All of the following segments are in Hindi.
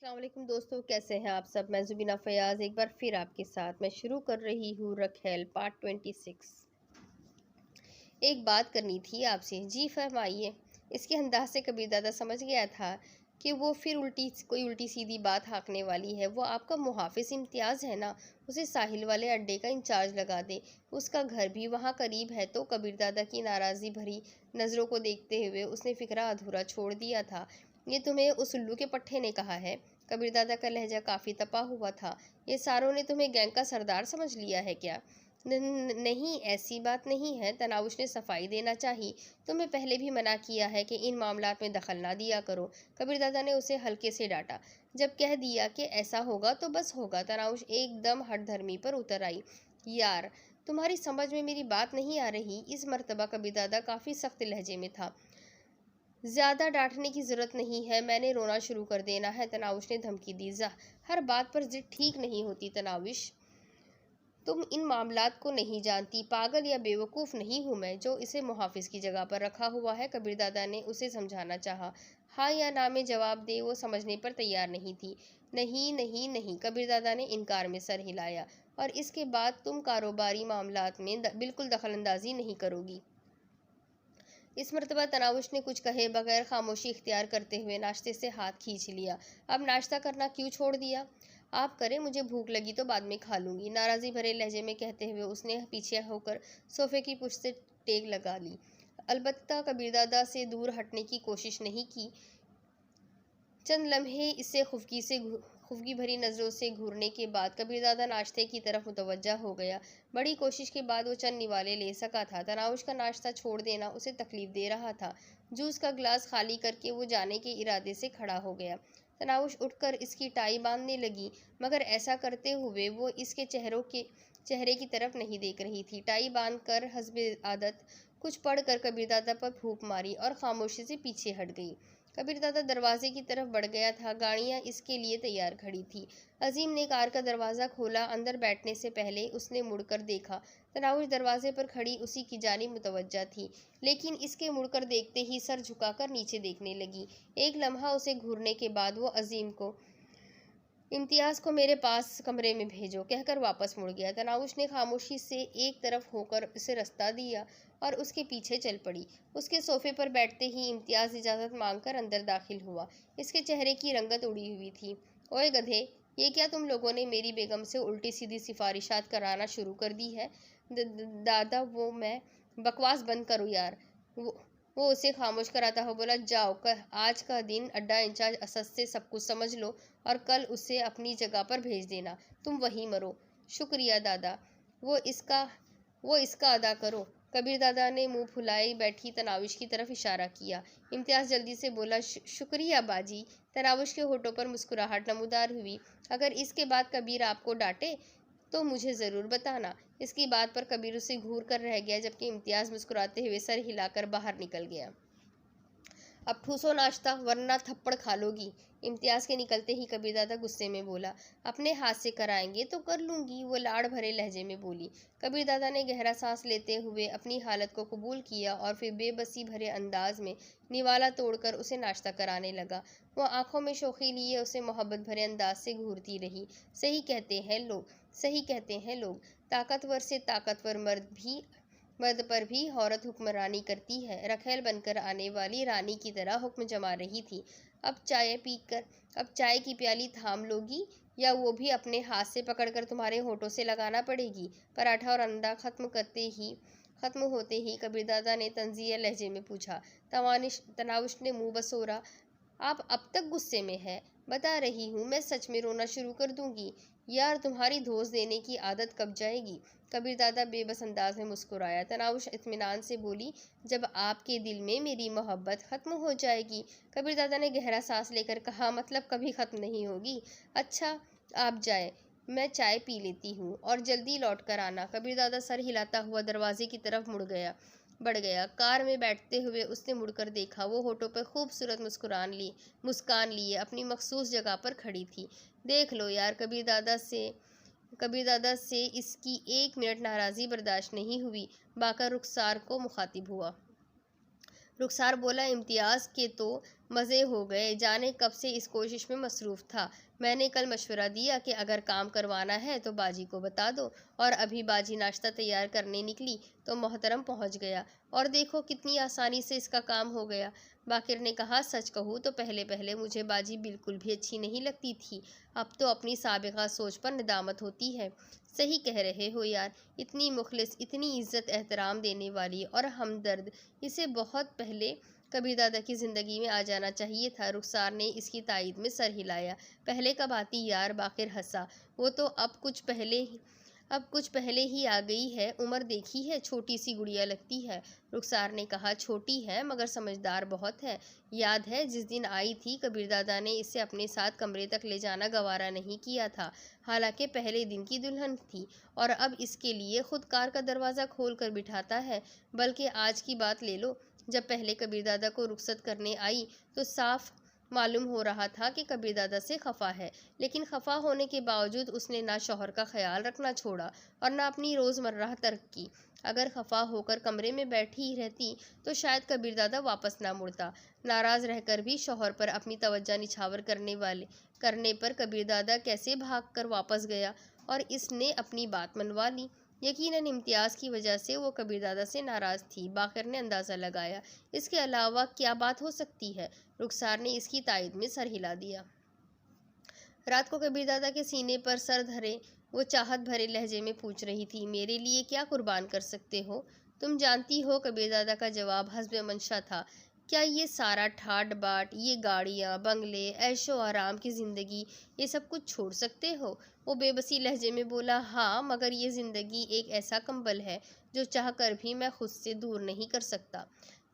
अस्सलाम वालेकुम दोस्तों, कैसे हैं आप सब। मैं जुबीना फयाज एक बार फिर आपके साथ मैं शुरू कर रही हूँ रखेल पार्ट 26। एक बात करनी थी आपसे। जी फरमाइए। इसके अंदाज से कबीरदादा समझ गया था कि वो फिर कोई उल्टी सीधी बात हाँकने वाली है। वो आपका मुहाफिज इम्तियाज़ है ना, उसे साहिल वाले अड्डे का इंचार्ज लगा दे। उसका घर भी वहाँ करीब है। तो कबीरदादा की नाराज़ी भरी नज़रों को देखते हुए उसने फिक्रा अधूरा छोड़ दिया था। ये तुम्हें उस उल्लू के पट्टे ने कहा है? कबीरदादा का लहजा काफ़ी तपा हुआ था। ये सारों ने तुम्हें गैंग का सरदार समझ लिया है क्या? नहीं, ऐसी बात नहीं है। तनाउश ने सफाई देना चाहिए। तुम्हें पहले भी मना किया है कि इन मामलात में दखल ना दिया करो। कबीरदादा ने उसे हल्के से डांटा। जब कह दिया कि ऐसा होगा तो बस होगा। तनाउश एकदम हठधर्मी पर उतर आई। यार, तुम्हारी समझ में मेरी बात नहीं आ रही। इस मर्तबा कबीरदादा काफ़ी सख्त लहजे में था। ज़्यादा डांटने की ज़रूरत नहीं है, मैंने रोना शुरू कर देना है, तनाउश ने धमकी दी। हर बात पर जिद ठीक नहीं होती तनाविश। तुम इन मामलात को नहीं जानती। पागल या बेवकूफ़ नहीं हूँ मैं जो इसे मुहाफिज की जगह पर रखा हुआ है। कबीरदादा ने उसे समझाना चाहा। हाँ या ना में जवाब दे, वो समझने पर तैयार नहीं थी। नहीं नहीं नहीं, कबीरदादा ने इनकार में सर हिलाया। और इसके बाद तुम कारोबारी मामलात में बिल्कुल दखलंदाजी नहीं करोगी। इस मरतबा तनावुश ने कुछ कहे बगैर खामोशी इख्तियार करते हुए नाश्ते से हाथ खींच लिया। अब नाश्ता करना क्यों छोड़ दिया? आप करें, मुझे भूख लगी तो बाद में खा लूँगी, नाराज़ी भरे लहजे में कहते हुए उसने पीछे होकर सोफे की पुश्त से टेक लगा ली। अलबत्ता कबीरदादा से दूर हटने की कोशिश नहीं की। चंद लम्हे इससे खुफगी भरी नज़रों से घूरने के बाद कबीरदादा नाश्ते की तरफ मुतवज्जा हो गया। बड़ी कोशिश के बाद वो चंद निवाले ले सका था। तनाउश का नाश्ता छोड़ देना उसे तकलीफ दे रहा था। जूस का गिलास खाली करके वो जाने के इरादे से खड़ा हो गया। तनाउश उठकर इसकी टाई बांधने लगी, मगर ऐसा करते हुए वो इसके चेहरे की तरफ नहीं देख रही थी। टाई बांधकर हस्बे आदत कुछ पढ़कर कबीरदादा पर फूंक मारी और खामोशी से पीछे हट गई। कबीरदादा दरवाजे की तरफ बढ़ गया था। गाड़ियां इसके लिए तैयार खड़ी थी। अजीम ने कार का दरवाज़ा खोला। अंदर बैठने से पहले उसने मुड़कर देखा। तनाउश दरवाजे पर खड़ी उसी की जानिब मुतवज्जा थी, लेकिन इसके मुड़कर देखते ही सर झुकाकर नीचे देखने लगी। एक लम्हा उसे घूरने के बाद वो अजीम को इम्तियाज़ को मेरे पास कमरे में भेजो कहकर वापस मुड़ गया। तनाउश ने खामोशी से एक तरफ होकर उसे रास्ता दिया और उसके पीछे चल पड़ी। उसके सोफे पर बैठते ही इम्तियाज़ इजाज़त मांगकर अंदर दाखिल हुआ। इसके चेहरे की रंगत उड़ी हुई थी। ओए गधे, ये क्या तुम लोगों ने मेरी बेगम से उल्टी सीधी सिफारिशात कराना शुरू कर दी है? दादा, वो मैं बकवास बंद करो यार। वो उसे खामोश कराता हुआ बोला, जाओ आज का दिन अड्डा इंचार्ज असद से सब कुछ समझ लो और कल उसे अपनी जगह पर भेज देना। तुम वहीं मरो। शुक्रिया दादा। वो इसका वो इसका अदा करो। कबीर दादा ने मुंह फुलाए बैठी तनाविश की तरफ इशारा किया। इम्तियाज़ जल्दी से बोला, शुक्रिया बाजी। तनाविश के होठों पर मुस्कुराहट नमूदार हुई। अगर इसके बाद कबीर आपको डांटे तो मुझे ज़रूर बताना। इसकी बात पर कबीर उसे घूर कर रह गया, जबकि इम्तियाज़ मुस्कुराते हुए सर हिलाकर बाहर निकल गया। अब ठूसो नाश्ता, वरना थप्पड़ खा लोगी। इम्तियाज़ के निकलते ही कबीरदादा गुस्से में बोला। अपने हाथ से कराएंगे तो कर लूँगी, वो लाड़ भरे लहजे में बोली। कबीरदादा ने गहरा सांस लेते हुए अपनी हालत को कबूल किया और फिर बेबसी भरे अंदाज में निवाला तोड़कर उसे नाश्ता कराने लगा। वो आंखों में शोखी लिए उसे मोहब्बत भरे अंदाज से घूरती रही। सही कहते हैं लोग, ताकतवर से ताकतवर मर्द पर भी औरत हुक्मरानी करती है। रखेल बनकर आने वाली रानी की तरह हुक्म जमा रही थी। अब चाय की प्याली थाम लोगी या वो भी अपने हाथ से पकड़कर तुम्हारे होठों से लगाना पड़ेगी? पराठा और अंडा खत्म होते ही कबीरदादा ने तंज़िया लहजे में पूछा। तनाउश ने मुंह बसोरा। आप अब तक गुस्से में हैं? बता रही हूँ, मैं सच में रोना शुरू कर दूंगी। यार, तुम्हारी धोस देने की आदत कब जाएगी? कबीरदादा बेबस अंदाज में मुस्कुराया। तनाउश इत्मीनान से बोली, जब आपके दिल में मेरी मोहब्बत ख़त्म हो जाएगी। कबीरदादा ने गहरा सांस लेकर कहा, मतलब कभी ख़त्म नहीं होगी? अच्छा, आप जाए, मैं चाय पी लेती हूँ और जल्दी लौट कर आना। कबीरदादा सर हिलाता हुआ दरवाजे की तरफ बढ़ गया। कार में बैठते हुए उसने मुड़कर देखा। वो होठों पर खूबसूरत मुस्कान लिए अपनी मखसूस जगह पर खड़ी थी। देख लो यार, कबीरदादा से इसकी एक मिनट नाराज़ी बर्दाश्त नहीं हुई। बाकर रुखसार को मुखातिब हुआ। रुखसार बोला, इम्तियाज़ के तो मज़े हो गए, जाने कब से इस कोशिश में मसरूफ़ था। मैंने कल मशवरा दिया कि अगर काम करवाना है तो बाजी को बता दो, और अभी बाजी नाश्ता तैयार करने निकली तो मोहतरम पहुंच गया, और देखो कितनी आसानी से इसका काम हो गया। बाकिर ने कहा, सच कहूँ तो पहले पहले मुझे बाजी बिल्कुल भी अच्छी नहीं लगती थी, अब तो अपनी साबिक़ा सोच पर निदामत होती है। सही कह रहे हो यार, इतनी मुखलिस, इतनी इज्जत एहतराम देने वाली और हमदर्द, इसे बहुत पहले कबीर दादा की ज़िंदगी में आ जाना चाहिए था। रुखसार ने इसकी तायद में सर हिलाया। पहले कब आती यार, बाकिर हंसा। वो तो अब कुछ पहले ही आ गई है, उम्र देखी है, छोटी सी गुड़िया लगती है। रुखसार ने कहा, छोटी है मगर समझदार बहुत है। याद है जिस दिन आई थी, कबीर दादा ने इसे अपने साथ कमरे तक ले जाना गवारा नहीं किया था, हालांकि पहले दिन की दुल्हन थी, और अब इसके लिए खुद कार का दरवाज़ा खोल कर बिठाता है। बल्कि आज की बात ले लो, जब पहले कबीर दादा को रुखसत करने आई तो साफ मालूम हो रहा था कि कबीर दादा से खफा है, लेकिन खफा होने के बावजूद उसने ना शौहर का ख्याल रखना छोड़ा और ना अपनी रोज़मर्रा तर्क की। अगर खफा होकर कमरे में बैठी ही रहती तो शायद कबीर दादा वापस ना मुड़ता। नाराज़ रहकर भी शौहर पर अपनी तवज्जो निछावर करने पर कबीर दादा कैसे भाग कर वापस गया, और इसने अपनी बात मनवा ली। यकीनन इम्तियाज़ की वजह से वो कबीर दादा से नाराज़ थी, बाकिर ने अंदाज़ा लगाया। इसके अलावा क्या बात हो सकती है? रुखसार ने इसकी तायद में सर हिला दिया। रात को कबीर दादा के सीने पर सर धरे वो चाहत भरे लहजे में पूछ रही थी, मेरे लिए क्या कुर्बान कर सकते हो? तुम जानती हो, कबीर दादा का जवाब हस्बे मंशा था। क्या ये सारा ठाट बाट, ये गाड़ियाँ, बंगले, ऐशो आराम की ज़िंदगी, ये सब कुछ छोड़ सकते हो? वो बेबसी लहजे में बोला, हाँ, मगर ये ज़िंदगी एक ऐसा कंबल है जो चाह कर भी मैं खुद से दूर नहीं कर सकता।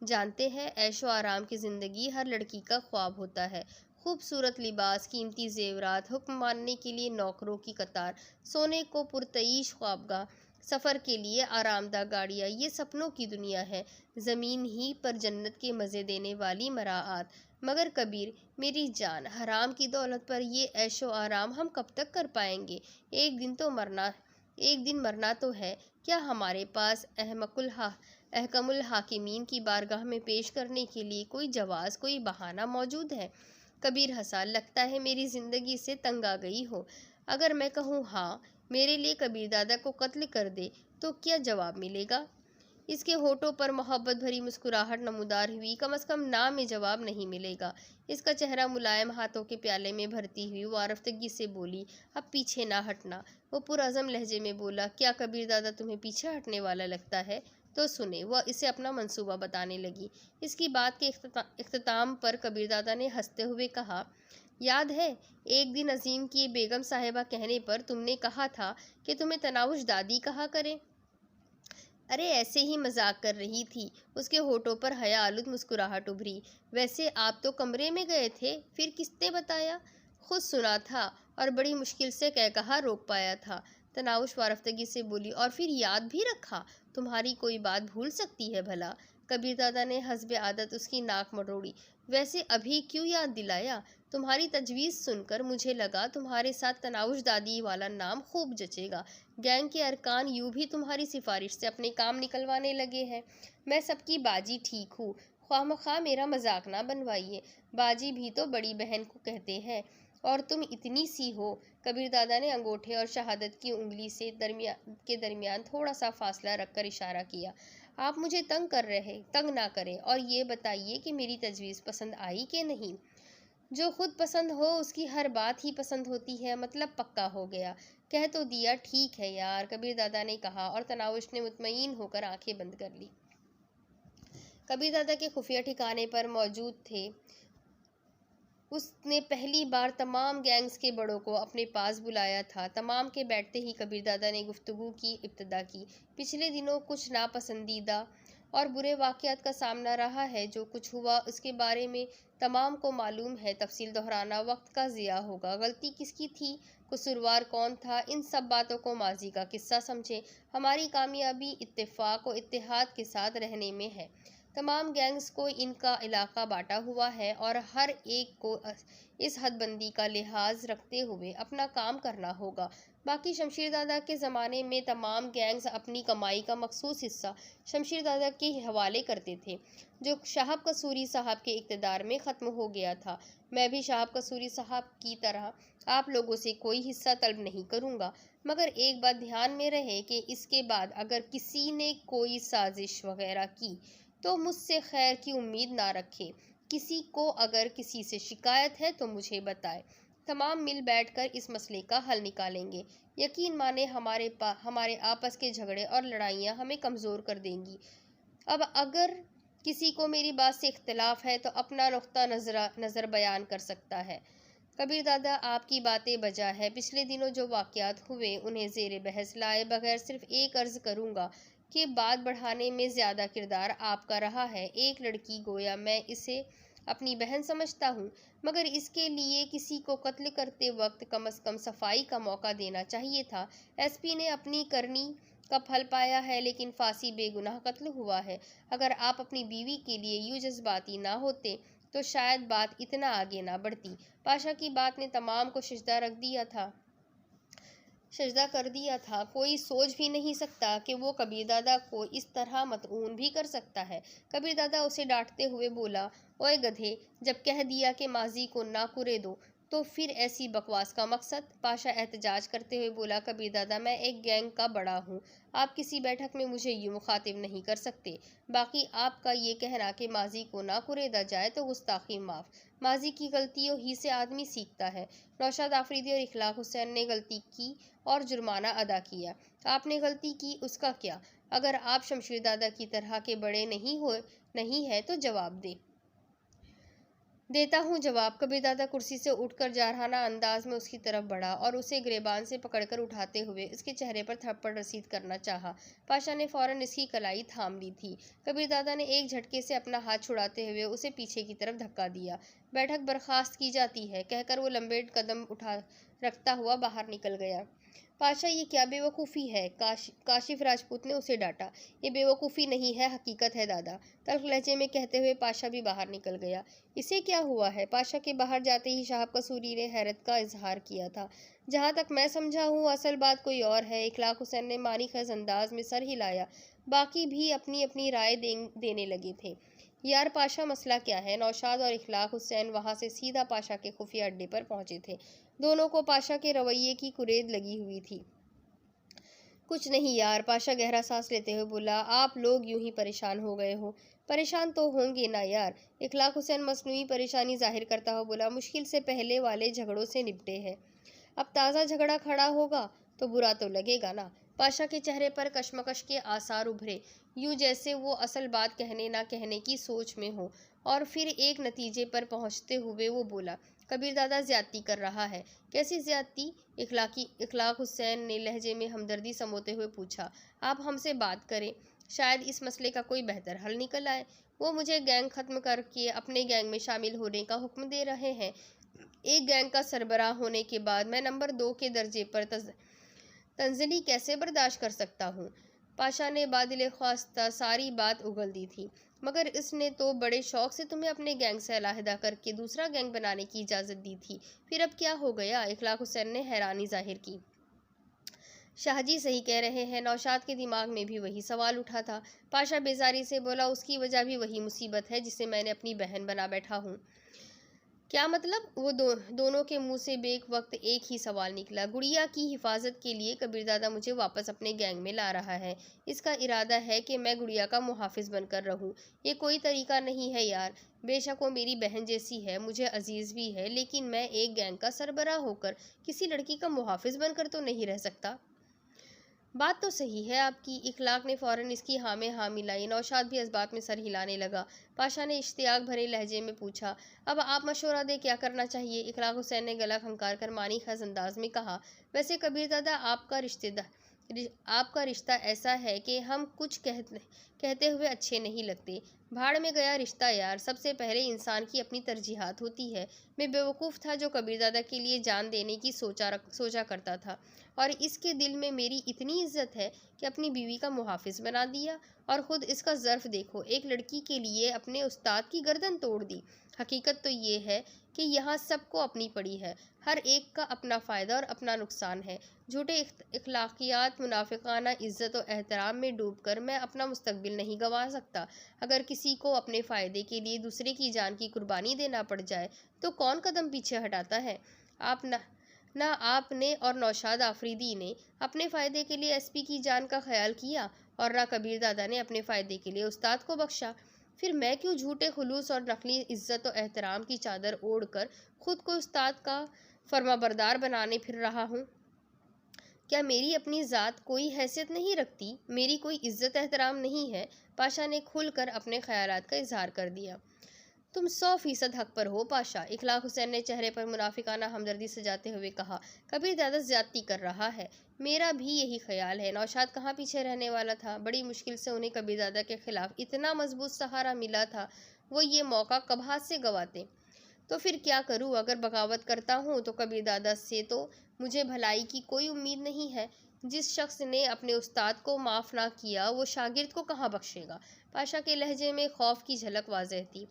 जानते हैं, ऐशो आराम की ज़िंदगी हर लड़की का ख्वाब होता है। खूबसूरत लिबास, कीमती जेवरात, हुक्म मानने के लिए नौकरों की कतार, सोने को पुरतईश ख्वाबगाह, सफ़र के लिए आरामदा गाड़ियाँ, ये सपनों की दुनिया है, ज़मीन ही पर जन्नत के मज़े देने वाली मराआत। मगर कबीर, मेरी जान, हराम की दौलत पर ये ऐशो आराम हम कब तक कर पाएंगे? एक दिन मरना तो है। क्या हमारे पास अहकमुल हाकिमीन की बारगाह में पेश करने के लिए कोई जवाज़, कोई बहाना मौजूद है? कबीर हंसा, लगता है मेरी ज़िंदगी से तंग आ गई हो। अगर मैं कहूँ हाँ, मेरे लिए कबीर दादा को कत्ल कर दे, तो क्या जवाब मिलेगा? इसके होठों पर मोहब्बत भरी मुस्कुराहट नमूदार हुई। कम अज़ कम ना में जवाब नहीं मिलेगा। इसका चेहरा मुलायम हाथों के प्याले में भरती हुई वो आरफ्तगी से बोली, अब पीछे ना हटना। वो पुरअज़म लहजे में बोला, क्या कबीर दादा तुम्हें पीछे हटने वाला लगता है? तो सुने। वह इसे अपना मंसूबा बताने लगी। इसकी बात के इख्तिताम पर कबीर दादा ने हंसते हुए कहा, याद है एक दिन अजीम की बेगम साहिबा कहने पर तुमने कहा था कि तुम्हें तनाउश दादी कहा करें? अरे ऐसे ही मजाक कर रही थी। उसके होठों पर हया आलूद मुस्कुराहट उभरी। वैसे आप तो कमरे में गए थे, फिर किसने बताया? खुद सुना था और बड़ी मुश्किल से कह कहा रोक पाया था। तनाउश वारफ्तगी से बोली, और फिर याद भी रखा? तुम्हारी कोई बात भूल सकती है भला? कबीर दादा ने हस्बे आदत उसकी नाक मरोड़ी। वैसे अभी क्यों याद दिलाया? तुम्हारी तजवीज़ सुनकर मुझे लगा तुम्हारे साथ तनाउश दादी वाला नाम खूब जचेगा। गैंग के अरकान यूं भी तुम्हारी सिफारिश से अपने काम निकलवाने लगे हैं। मैं सबकी बाजी ठीक हूँ, ख्वामख्वाह मेरा मजाक ना बनवाइए। बाजी भी तो बड़ी बहन को कहते हैं, और तुम इतनी सी हो। कबीर दादा ने अंगूठे और शहादत की उंगली से दरमियान थोड़ा सा फासला रखकर इशारा किया। आप मुझे तंग ना करें, और ये बताइए कि मेरी तजवीज़ पसंद आई कि नहीं? जो खुद पसंद हो उसकी हर बात ही पसंद होती है, मतलब पक्का हो गया। कह तो दिया, ठीक है यार, कबीर दादा ने कहा, और तनाउश ने मुतमईन होकर आंखें बंद कर ली। कबीर दादा के खुफिया ठिकाने पर मौजूद थे। उसने पहली बार तमाम गैंग्स के बड़ों को अपने पास बुलाया था। तमाम के बैठते ही कबीर दादा ने गुफ्तगू की इब्तिदा की। पिछले दिनों कुछ नापसंदीदा और बुरे वाक़यात का सामना रहा है। जो कुछ हुआ उसके बारे में तमाम को मालूम है। तफसील दोहराना वक्त का ज़िया होगा। गलती किसकी थी, कसूरवार कौन था, इन सब बातों को माजी का किस्सा समझें। हमारी कामयाबी इत्तेफाक और इत्तेहाद के साथ रहने में है। तमाम गैंग्स को इनका इलाका बांटा हुआ है और हर एक को इस हदबंदी का लिहाज रखते हुए अपना काम करना होगा। बाकी शमशीरदादा के ज़माने में तमाम गैंग्स अपनी कमाई का मखसूस हिस्सा शमशीरदादा के हवाले करते थे, जो शाहब कसूरी साहब के इक़्तिदार में ख़त्म हो गया था। मैं भी शाहब कसूरी साहब की तरह आप लोगों से कोई हिस्सा तलब नहीं करूँगा, मगर एक बात ध्यान में रहे कि इसके बाद अगर किसी ने कोई साजिश वगैरह की तो मुझसे खैर की उम्मीद ना रखे। किसी को अगर किसी से शिकायत है तो मुझे बताए। तमाम मिल बैठकर इस मसले का हल निकालेंगे। यकीन माने हमारे आपस के झगड़े और लड़ाइयाँ हमें कमज़ोर कर देंगी। अब अगर किसी को मेरी बात से इख्तिलाफ है तो अपना नुक्ता नज़र बयान कर सकता है। कबीर दादा, आपकी बातें बजा है। पिछले दिनों जो वाक़यात हुए उन्हें ज़ेरे बहस लाए बगैर सिर्फ एक अर्ज़ करूँगा कि बात बढ़ाने में ज़्यादा किरदार आपका रहा है। एक लड़की गोया मैं इसे अपनी बहन समझता हूँ, मगर इसके लिए किसी को कत्ल करते वक्त कम से कम सफाई का मौका देना चाहिए था। एसपी ने अपनी करनी का फल पाया है, लेकिन फांसी बेगुनाह कत्ल हुआ है। अगर आप अपनी बीवी के लिए यूँ जज्बाती ना होते तो शायद बात इतना आगे ना बढ़ती। पाशा की बात ने तमाम को सजदा कर दिया था। कोई सोच भी नहीं सकता कि वो कबीर दादा को इस तरह मतऊन भी कर सकता है। कबीर दादा उसे डांटते हुए बोला, ओए गधे, जब कह दिया कि माजी को ना कुरे दो तो फिर ऐसी बकवास का मकसद? पाशा एहतजाज करते हुए बोला, कबीर दादा, मैं एक गैंग का बड़ा हूँ, आप किसी बैठक में मुझे यूँ मुखातिब नहीं कर सकते। बाकी आपका ये कहना कि माजी को ना कुरेदा जाए तो गुस्ताखी माफ़। माजी की गलतियों ही से आदमी सीखता है। नौशाद आफरीदी और इखलाक हुसैन ने गलती की और जुर्माना अदा किया। आपने गलती की, उसका क्या? अगर आप शमशीर दादा की तरह के बड़े नहीं है तो जवाब देता हूँ जवाब। कबीर दादा कुर्सी से उठकर जारहाना अंदाज में उसकी तरफ बढ़ा और उसे गिरेबान से पकड़कर उठाते हुए उसके चेहरे पर थप्पड़ रसीद करना चाहा। पाशा ने फौरन इसकी कलाई थाम ली थी। कबीर दादा ने एक झटके से अपना हाथ छुड़ाते हुए उसे पीछे की तरफ धक्का दिया। बैठक बर्खास्त की जाती है, कहकर वो लंबे कदम उठा रखता हुआ बाहर निकल गया। पाशा, ये क्या बेवकूफ़ी है? काशिफ राजपूत ने उसे डांटा। ये बेवकूफ़ी नहीं है, हकीकत है दादा, तल्ख लहजे में कहते हुए पाशा भी बाहर निकल गया। इसे क्या हुआ है? पाशा के बाहर जाते ही शाहब कसूरी ने हैरत का इजहार किया था। जहाँ तक मैं समझा हूँ असल बात कोई और है। इखलाक हुसैन ने मानी खज अंदाज में सर हिलाया। बाकी भी अपनी अपनी राय देने लगे थे। यार पाशा, मसला क्या है? नौशाद और इखलाक हुसैन वहाँ से सीधा पाशा के खुफिया अड्डे पर पहुँचे थे। दोनों को पाशा के रवैये की कुरेद लगी हुई थी। कुछ नहीं यार, पाशा गहरा सांस लेते हुए बोला, आप लोग यूं ही परेशान हो गए हो। परेशान तो होंगे ना यार, इखलाक हुसैन मसनूई परेशानी जाहिर करता हुआ बोला, मुश्किल से पहले वाले झगड़ों से निपटे हैं, अब ताज़ा झगड़ा खड़ा होगा तो बुरा तो लगेगा ना। पाशा के चेहरे पर कशमकश के आसार उभरे, यूं जैसे वो असल बात कहने ना कहने की सोच में हो। और फिर एक नतीजे पर पहुंचते हुए वो बोला, कबीर दादा ज्यादती कर रहा है। कैसी ज्यादती? इखलाक हुसैन ने लहजे में हमदर्दी समोते हुए पूछा। आप हमसे बात करें, शायद इस मसले का कोई बेहतर हल निकल आए। वो मुझे गैंग ख़त्म करके अपने गैंग में शामिल होने का हुक्म दे रहे हैं। एक गैंग का सरबराह होने के बाद मैं नंबर 2 के दर्जे पर तंजली कैसे बर्दाश्त कर सकता हूँ? पाशा ने बादिल ख्वास्ता सारी बात उगल दी थी, मगर इसने तो बड़े शौक से तुम्हें अपने गैंग से अलहदा करके दूसरा गैंग बनाने की इजाज़त दी थी, फिर अब क्या हो गया? इखलाक हुसैन ने हैरानी जाहिर की। शाहजी सही कह रहे हैं, नौशाद के दिमाग में भी वही सवाल उठा था। पाशा बेजारी से बोला, उसकी वजह भी वही मुसीबत है जिसे मैंने अपनी बहन बना बैठा हूँ। क्या मतलब? वो दोनों के मुंह से बेक वक्त एक ही सवाल निकला। गुड़िया की हिफाजत के लिए कबीर दादा मुझे वापस अपने गैंग में ला रहा है। इसका इरादा है कि मैं गुड़िया का मुहाफिज बनकर रहूं। ये कोई तरीका नहीं है यार। बेशक वो मेरी बहन जैसी है, मुझे अजीज़ भी है, लेकिन मैं एक गैंग का सरबराह होकर किसी लड़की का मुहाफिज बनकर तो नहीं रह सकता। बात तो सही है आपकी। इखलाक ने फ़ौरन इसकी हाँ में हाँ मिलाई। नौशाद भी इस बात में सर हिलाने लगा। पाशा ने इश्तियाक भरे लहजे में पूछा, अब आप मशवरा दें, क्या करना चाहिए? इखलाक हुसैन ने गला खंकार कर मानी खज अंदाज में कहा, वैसे कबीर दादा, आपका रिश्ता ऐसा है कि हम कुछ कहते हुए अच्छे नहीं लगते। भाड़ में गया रिश्ता यार, सबसे पहले इंसान की अपनी तरजीहात होती है। मैं बेवकूफ़ था जो कबीरदादा के लिए जान देने की सोचा करता था, और इसके दिल में मेरी इतनी इज्जत है कि अपनी बीवी का मुहाफिज बना दिया। और ख़ुद इसका ज़र्फ़ देखो, एक लड़की के लिए अपने उस्ताद की गर्दन तोड़ दी। हकीकत तो ये है कि यहाँ सबको अपनी पड़ी है, हर एक का अपना फ़ायदा और अपना नुकसान है। झूठे इख्लाकियात, मुनाफिकाना इज़्ज़त और एहतराम में डूबकर मैं अपना मुस्तकबिल नहीं गंवा सकता। अगर किसी को अपने फ़ायदे के लिए दूसरे की जान की कुर्बानी देना पड़ जाए तो कौन कदम पीछे हटाता है? आप ना आपने और नौशाद आफरीदी ने अपने फ़ायदे के लिए एसपी की जान का ख्याल किया, और ना कबीर दादा ने अपने फ़ायदे के लिए उस्ताद को बख्शा। फिर मैं क्यों झूठे खुलूस और नकली इज्जत और एहतराम की चादर ओढ़कर खुद को उस्ताद का फर्माबरदार बनाने फिर रहा हूँ? क्या मेरी अपनी ज़ात कोई हैसियत नहीं रखती? मेरी कोई इज्जत एहतराम नहीं है? पाशा ने खुलकर अपने ख्यालात का इजहार कर दिया। तुम 100% हक पर हो पाशा, इखलाक हुसैन ने चेहरे पर मुनाफिकाना हमदर्दी सजाते हुए कहा। कबीर दादा ज्यादती कर रहा है, मेरा भी यही ख्याल है। नौशाद कहाँ पीछे रहने वाला था। बड़ी मुश्किल से उन्हें कबीर दादा के खिलाफ इतना मजबूत सहारा मिला था, वो ये मौका कब हाथ से गंवाते। तो फिर क्या करूं? अगर बगावत करता हूं तो कबीर दादा से तो मुझे भलाई की कोई उम्मीद नहीं है। जिस शख्स ने अपने उस्ताद को माफ़ ना किया वो शागिर्द को कहाँ बख्शेगा? पाशा के लहजे में खौफ की झलक वाज़ेह थी।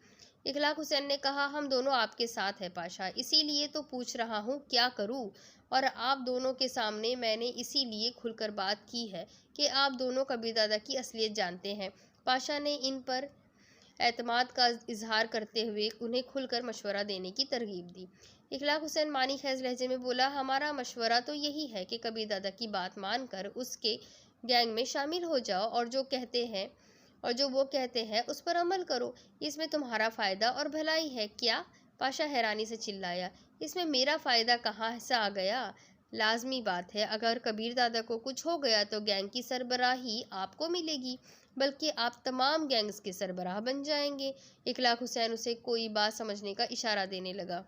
इखलाक हुसैन ने कहा, हम दोनों आपके साथ हैं पाशा, इसीलिए तो पूछ रहा हूँ क्या करूँ। और आप दोनों के सामने मैंने इसीलिए खुलकर बात की है कि आप दोनों कबीर दादा की असलियत जानते हैं। पाशा ने इन पर एतमाद का इजहार करते हुए उन्हें खुलकर मशवरा देने की तरगीब दी। इखलाक हुसैन मानी खैज लहजे में बोला, हमारा मशवरा तो यही है कि कबीर दादा की बात मानकर उसके गैंग में शामिल हो जाओ, और जो वो कहते हैं उस पर अमल करो। इसमें तुम्हारा फ़ायदा और भलाई है। क्या? पाशा हैरानी से चिल्लाया, इसमें मेरा फ़ायदा कहाँ से आ गया? लाजमी बात है, अगर कबीर दादा को कुछ हो गया तो गैंग की सरबराही आपको मिलेगी, बल्कि आप तमाम गैंग्स के सरबराह बन जाएंगे। इखलाक हुसैन उसे कोई बात समझने का इशारा देने लगा।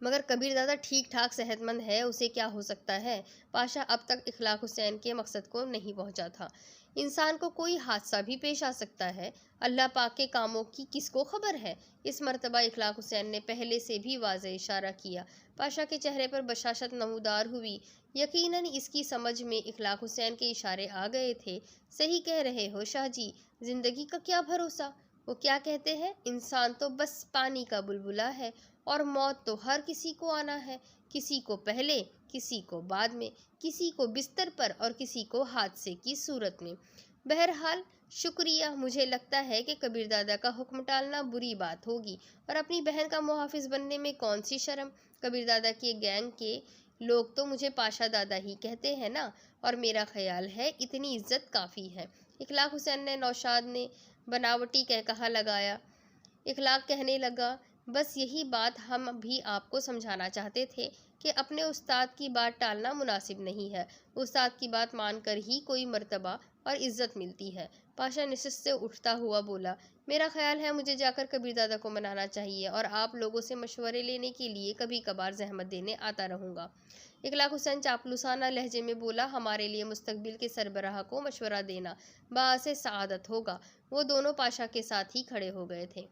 मगर कबीर दादा ठीक ठाक सेहतमंद है, उसे क्या हो सकता है? पाशा अब तक इखलाक हुसैन के मकसद को नहीं पहुंचा था। इंसान को कोई हादसा भी पेश आ सकता है, अल्लाह पाक के कामों की किसको खबर है? इस मर्तबा इखलाक हुसैन ने पहले से भी वाज़ेह इशारा किया। पाशा के चेहरे पर बशाशत नमूदार हुई। यकीनन इसकी समझ में इखलाक हुसैन के इशारे आ गए थे। सही कह रहे हो शाहजी, जिंदगी का क्या भरोसा। वो क्या कहते हैं, इंसान तो बस पानी का बुलबुला है, और मौत तो हर किसी को आना है, किसी को पहले, किसी को बाद में, किसी को बिस्तर पर और किसी को हादसे की सूरत में। बहरहाल शुक्रिया, मुझे लगता है कि कबीर दादा का हुक्म टालना बुरी बात होगी, और अपनी बहन का मुहाफिज बनने में कौन सी शर्म। कबीर दादा के गैंग के लोग तो मुझे पाशा दादा ही कहते हैं ना, और मेरा ख्याल है इतनी इज्जत काफ़ी है। इखलाक हुसैन ने नौशाद ने बनावटी कहकहा लगाया। इखलाक कहने लगा, बस यही बात हम भी आपको समझाना चाहते थे कि अपने उस्ताद की बात टालना मुनासिब नहीं है। उस्ताद की बात मानकर ही कोई मर्तबा और इज्जत मिलती है। पाशा निशिस्त से उठता हुआ बोला, मेरा ख्याल है मुझे जाकर कबीर दादा को मनाना चाहिए, और आप लोगों से मशवरे लेने के लिए कभी कभार जहमत देने आता रहूँगा। इखलाक हुसैन चापलूसाना लहजे में बोला, हमारे लिए मुस्तकबिल के सरबराह को मशवरा देना बाअसे सआदत होगा। वो दोनों पाशा के साथ ही खड़े हो गए थे।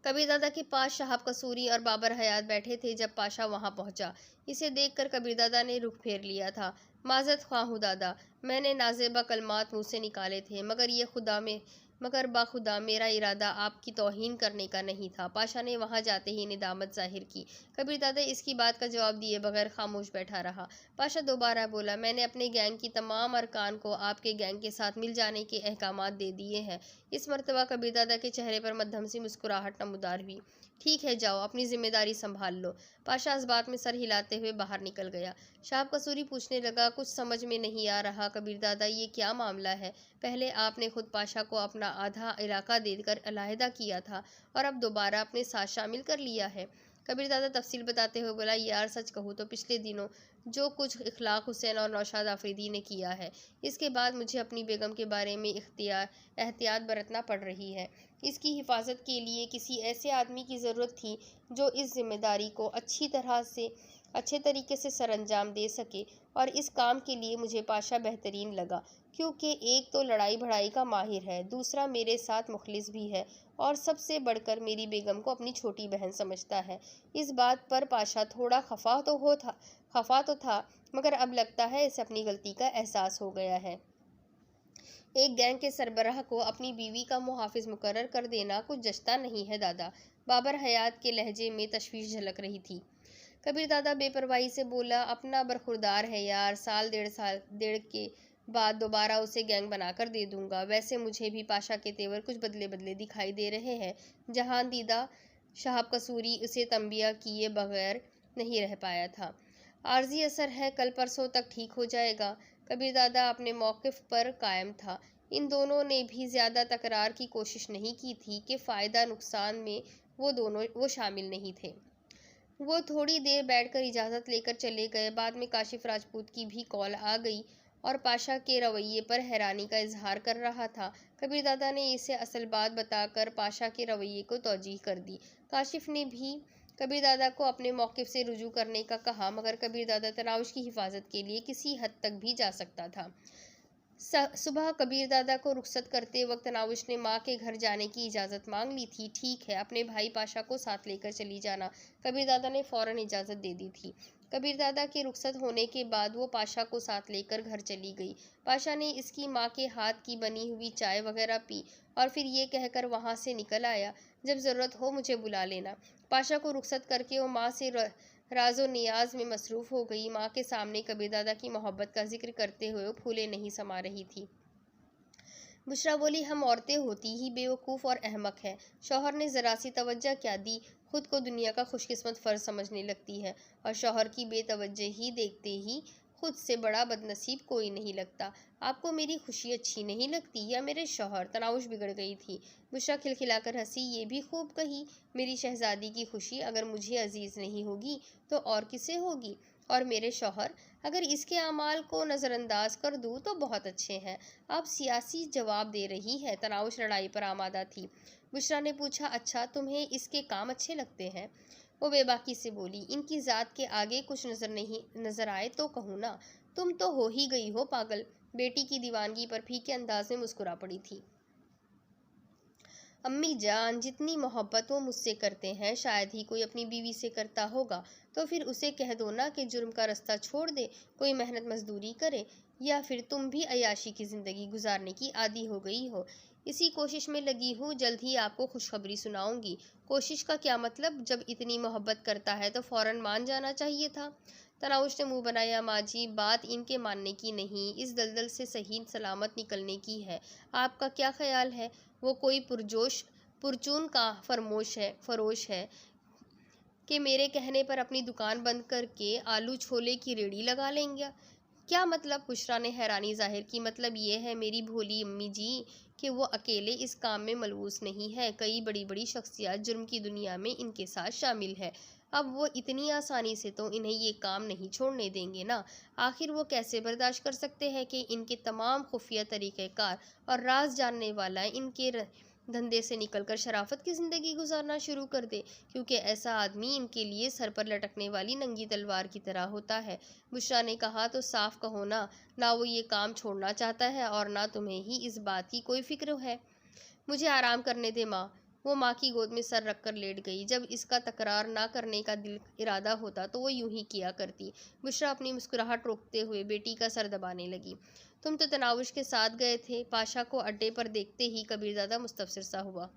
कबीर दादा के पास शाहब कसूरी और बाबर हयात बैठे थे जब पाशा वहां पहुंचा। इसे देखकर कबीर दादा ने रुख फेर लिया था। माजरत ख्वाह हूँ दादा, मैंने नाजेबा कलमात मुँह से निकाले थे, मगर बाखुदा मेरा इरादा आपकी तौहीन करने का नहीं था। पाशा ने वहां जाते ही निदामत जाहिर की। कबीर दादा इसकी बात का जवाब दिए बगैर खामोश बैठा रहा। पाशा दोबारा बोला, मैंने अपने गैंग की तमाम अरकान को आपके गैंग के साथ मिल जाने के अहकामात दे दिए हैं। इस मर्तबा कबीर दादा के चेहरे पर मध्यम सी मुस्कुराहट नमूदार हुई। ठीक है, जाओ अपनी जिम्मेदारी संभाल लो। पाशा इस बात में सर हिलाते हुए बाहर निकल गया। शाहब कसूरी पूछने लगा, कुछ समझ में नहीं आ रहा कबीर दादा, ये क्या मामला है? पहले आपने खुद पाशा को अपना आधा इलाका देकर अलहदा किया था, और अब दोबारा अपने साथ शामिल कर लिया है। कबीर दादा तफसील बताते हुए बोला, यार सच कहूँ तो पिछले दिनों जो कुछ इखलाक हुसैन और नौशाद आफरीदी ने किया है, इसके बाद मुझे अपनी बेगम के बारे में एहतियात बरतना पड़ रही है। इसकी हिफाजत के लिए किसी ऐसे आदमी की ज़रूरत थी जो इस जिम्मेदारी को अच्छे तरीके से सरअंजाम दे सके, और इस काम के लिए मुझे पाशा बेहतरीन लगा, क्योंकि एक तो लड़ाई भड़ाई का माहिर है, दूसरा मेरे साथ मुखलिस भी है, और सबसे बढ़कर मेरी बेगम को अपनी छोटी बहन समझता है। इस बात पर पाशा थोड़ा खफा तो था, मगर अब लगता है इसे अपनी गलती का एहसास हो गया है। एक गैंग के सरबराह को अपनी बीवी का मुहाफिज मुकर्रर कर देना कुछ जचता नहीं है दादा। बाबर हयात के लहजे में तशवीश झलक रही थी। कबीर दादा बेपरवाही से बोला, अपना बरखुरदार है यार, साल डेढ़ के बाद दोबारा उसे गैंग बनाकर दे दूंगा। वैसे मुझे भी पाशा के तेवर कुछ बदले बदले दिखाई दे रहे हैं। जहां दीदा शाहब कसूरी उसे तंबिया किए बगैर नहीं रह पाया था। आर्जी असर है, कल परसों तक ठीक हो जाएगा। कबीर दादा अपने मौक़िफ़ पर कायम था। इन दोनों ने भी ज़्यादा तकरार की कोशिश नहीं की थी कि फ़ायदा नुकसान में वो शामिल नहीं थे। वो थोड़ी देर बैठकर इजाज़त लेकर चले गए। बाद में काशिफ राजपूत की भी कॉल आ गई और पाशा के रवैये पर हैरानी का इजहार कर रहा था। कबीर दादा ने इसे असल बात बताकर पाशा के रवैये को तौजीह कर दी। काशिफ ने भी कबीर दादा को अपने मौक़िफ़ से रुजू करने का कहा, मगर कबीर दादा तनाउश की हिफाजत के लिए किसी हद तक भी जा सकता था। सुबह कबीर दादा को रुखसत करते वक्त तनाउश ने माँ के घर जाने की इजाज़त मांग ली थी। ठीक है, अपने भाई पाशा को साथ लेकर चली जाना। कबीर दादा ने फ़ौरन इजाज़त दे दी थी। कबीर दादा के रुखसत होने के बाद वो पाशा को साथ लेकर घर चली गई। पाशा ने इसकी माँ के हाथ की बनी हुई चाय वगैरह पी और फिर ये कहकर वहाँ से निकल आया, जब ज़रूरत हो मुझे बुला लेना। पाशा को रुखसत करके वो माँ से राजो नियाज में मसरूफ़ हो गई। माँ के सामने कबीर दादा की मोहब्बत का जिक्र करते हुए वो फूले नहीं समा रही थी। बुशरा बोली, हम औरतें होती ही बेवकूफ़ और अहमक हैं। शौहर ने ज़रा सी तवज्जो क्या दी, खुद को दुनिया का खुशकिस्मत फ़र्ज समझने लगती है, और शौहर की बेतवज्जही देखते ही खुद से बड़ा बदनसीब कोई नहीं लगता। आपको मेरी खुशी अच्छी नहीं लगती या मेरे शौहर? तनाउश बिगड़ गई थी। बुशरा खिलखिलाकर हंसी, ये भी खूब कही, मेरी शहजादी की खुशी अगर मुझे अजीज़ नहीं होगी तो और किसे होगी? और मेरे शौहर, अगर इसके अमाल को नज़रअंदाज कर दूँ तो बहुत अच्छे हैं। अब सियासी जवाब दे रही है। तनाउश लड़ाई पर आमादा थी। बुशरा ने पूछा, अच्छा तुम्हें इसके काम अच्छे लगते हैं? वो बेबाकी से बोली, इनकी ज़ात के आगे कुछ नज़र आए तो कहूँ ना, तुम तो हो ही गई हो पागल। बेटी की दीवानगी पर फीके अंदाज में मुस्कुरा पड़ी थी। अम्मी जान, जितनी मोहब्बत वो मुझसे करते हैं शायद ही कोई अपनी बीवी से करता होगा, तो फिर उसे कह दो ना कि जुर्म का रास्ता छोड़ दे, कोई मेहनत मजदूरी करे, या फिर तुम भी अयाशी की ज़िंदगी गुजारने की आदी हो गई हो। इसी कोशिश में लगी हूँ, जल्द ही आपको खुशखबरी सुनाऊंगी। कोशिश का क्या मतलब, जब इतनी मोहब्बत करता है तो फ़ौरन मान जाना चाहिए था। तनाउश ने मुंह बनाया, माँ जी, बात इनके मानने की नहीं, इस दलदल से सही सलामत निकलने की है। आपका क्या ख्याल है, वो कोई पुरचून का फरोश है कि मेरे कहने पर अपनी दुकान बंद करके आलू छोले की रेड़ी लगा लेंगे? क्या मतलब? बुशरा ने हैरानी जाहिर की, मतलब ये है मेरी भोली अम्मी जी कि वो अकेले इस काम में मलवूस नहीं है, कई बड़ी बड़ी शख्सियत जुर्म की दुनिया में इनके साथ शामिल है। अब वो इतनी आसानी से तो इन्हें ये काम नहीं छोड़ने देंगे ना। आखिर वो कैसे बर्दाश्त कर सकते हैं कि इनके तमाम खुफिया तरीक़ेकार और राज जानने वाला इनके धंधे से निकलकर शराफत की ज़िंदगी गुजारना शुरू कर दे, क्योंकि ऐसा आदमी इनके लिए सर पर लटकने वाली नंगी तलवार की तरह होता है। बुशरा ने कहा, तो साफ कहो ना वो ये काम छोड़ना चाहता है और ना तुम्हें ही इस बात की कोई फिक्र है। मुझे आराम करने दे माँ। वो माँ की गोद में सर रखकर लेट गई। जब इसका तकरार ना करने का दिल इरादा होता तो वो यूं ही किया करती। बुशरा अपनी मुस्कुराहट रोकते हुए बेटी का सर दबाने लगी। तुम तो तनावुश के साथ गए थे। पाशा को अड्डे पर देखते ही कबीरदादा मुस्तफसिर सा हुआ।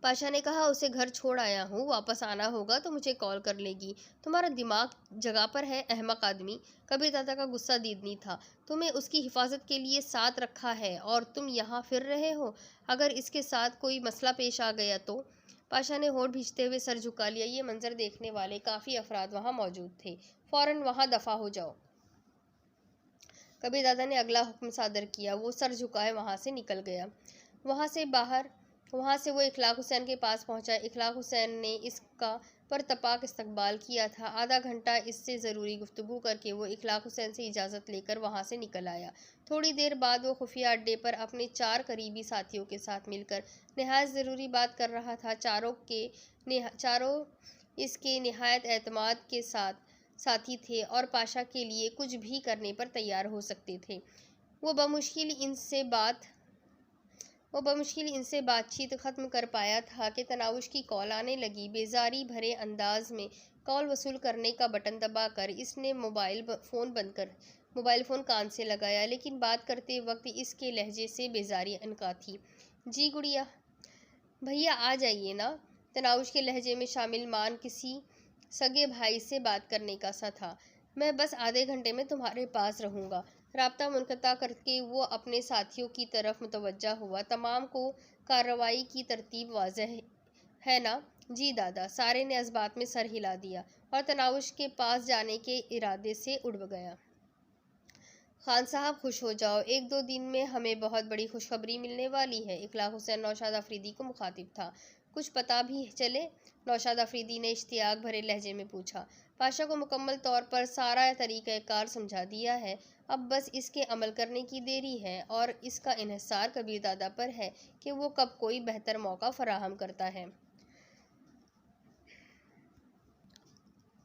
पाशा ने कहा, उसे घर छोड़ आया हूँ, वापस आना होगा तो मुझे कॉल कर लेगी। तुम्हारा दिमाग जगह पर है अहमक आदमी। कबीर दादा का गुस्सा दीदनी था। तुम्हें उसकी हिफाजत के लिए साथ रखा है और तुम यहाँ फिर रहे हो। अगर इसके साथ कोई मसला पेश आ गया तो? पाशा ने होठ भींचते हुए सर झुका लिया। ये मंजर देखने वाले काफ़ी अफराद वहाँ मौजूद थे। फ़ौरन वहाँ दफ़ा हो जाओ। कबीर दादा ने अगला हुक्म सादर किया। वो सर झुकाए वहाँ से निकल गया। वहाँ से बाहर वहाँ से वो इखलाक हुसैन के पास पहुँचा। इखलाक हुसैन ने इसका परतपाक इस्तकबाल किया था। आधा घंटा इससे ज़रूरी गुफ्तगू करके वो इखलाक हुसैन से इजाज़त लेकर वहाँ से निकल आया। थोड़ी देर बाद वो खुफिया अड्डे पर अपने 4 करीबी साथियों के साथ मिलकर नहायत ज़रूरी बात कर रहा था। चारों इसके नहायत एतमाद के साथी थे और पाशा के लिए कुछ भी करने पर तैयार हो सकते थे। वो बमुश्किल इनसे बातचीत ख़त्म कर पाया था कि तनाउश की कॉल आने लगी। बेजारी भरे अंदाज में कॉल वसूल करने का बटन दबाकर इसने मोबाइल फ़ोन कान से लगाया, लेकिन बात करते वक्त इसके लहजे से बेजारी अनका थी। जी गुड़िया, भैया आ जाइए ना। तनाउश के लहजे में शामिल मान किसी सगे भाई से बात करने का सा था। मैं बस आधे घंटे में तुम्हारे पास रहूँगा। राब्ता मुनक़ता करके वो अपने साथियों की तरफ मुतवज्जा हुआ। तमाम को कार्रवाई की तरतीब वाज़ेह है ना? जी दादा, सारे ने इस बात में सर हिला दिया और तनाउश के पास जाने के इरादे से उड़ गया। खान साहब खुश हो जाओ, 1-2 दिन में हमें बहुत बड़ी खुशखबरी मिलने वाली है। इखलाक हुसैन नौशाद अफरीदी को मुखातिब था। कुछ पता भी चले? नौशाद अफरीदी ने इश्तियाक भरे लहजे में पूछा। पाशा को मुकम्मल तौर पर सारा तरीक़ाकार समझा दिया है, अब बस इसके अमल करने की देरी है और इसका इन्हिसार कबीर दादा पर है कि वो कब कोई बेहतर मौका फराहम करता है।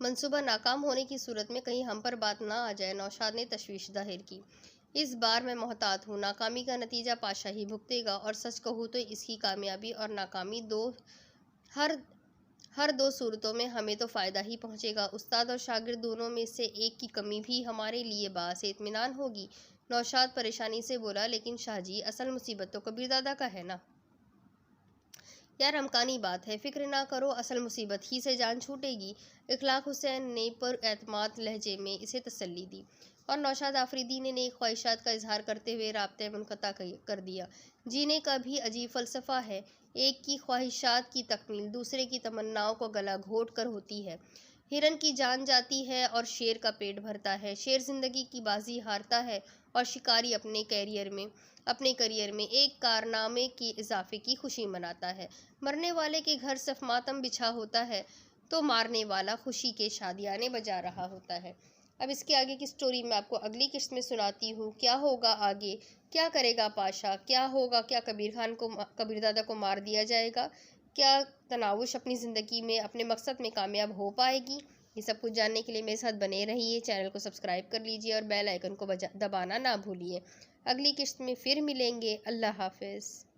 मंसूबा नाकाम होने की सूरत में कहीं हम पर बात ना आ जाए, नौशाद ने तशवीश जाहिर की। इस बार मैं मोहतात हूँ, नाकामी का नतीजा पाशा ही भुगतेगा और सच कहूँ तो इसकी कामयाबी और नाकामी हर दो सूरतों में हमें तो फ़ायदा ही पहुँचेगा। उस्ताद और शागिर्द दोनों में से एक की कमी भी हमारे लिए बाअस इत्मीनान होगी। नौशाद परेशानी से बोला, लेकिन शाहजी, असल मुसीबत तो कबीर दादा का है ना। यार अमकानी बात है, फ़िक्र ना करो, असल मुसीबत ही से जान छूटेगी। इखलाक हुसैन ने पुरएतमाद लहजे में इसे तसल्ली दी और नौशाद आफरीदी ने नेक ख्वाहिशात का इजहार करते हुए राब्ता मुनक़ता कर दिया। जीने का भी अजीब फ़लसफ़ा है, एक की ख्वाहिशात की तकमील दूसरे की तमन्नाओं को गला घोट कर होती है। हिरन की जान जाती है और शेर का पेट भरता है। शेर ज़िंदगी की बाजी हारता है और शिकारी अपने करियर में एक कारनामे के इजाफे की खुशी मनाता है। मरने वाले के घर सिर्फ मातम बिछा होता है तो मारने वाला खुशी के शादियाने बजा रहा होता है। अब इसके आगे की स्टोरी मैं आपको अगली किस्त में सुनाती हूँ। क्या होगा आगे, क्या करेगा पाशा, क्या होगा, क्या कबीर दादा को मार दिया जाएगा, क्या तनावुश अपनी ज़िंदगी में अपने मकसद में कामयाब हो पाएगी? ये सब कुछ जानने के लिए मेरे साथ बने रहिए। चैनल को सब्सक्राइब कर लीजिए और बेल आइकन को दबाना ना भूलिए। अगली किस्त में फिर मिलेंगे। अल्लाह हाफ़िज़।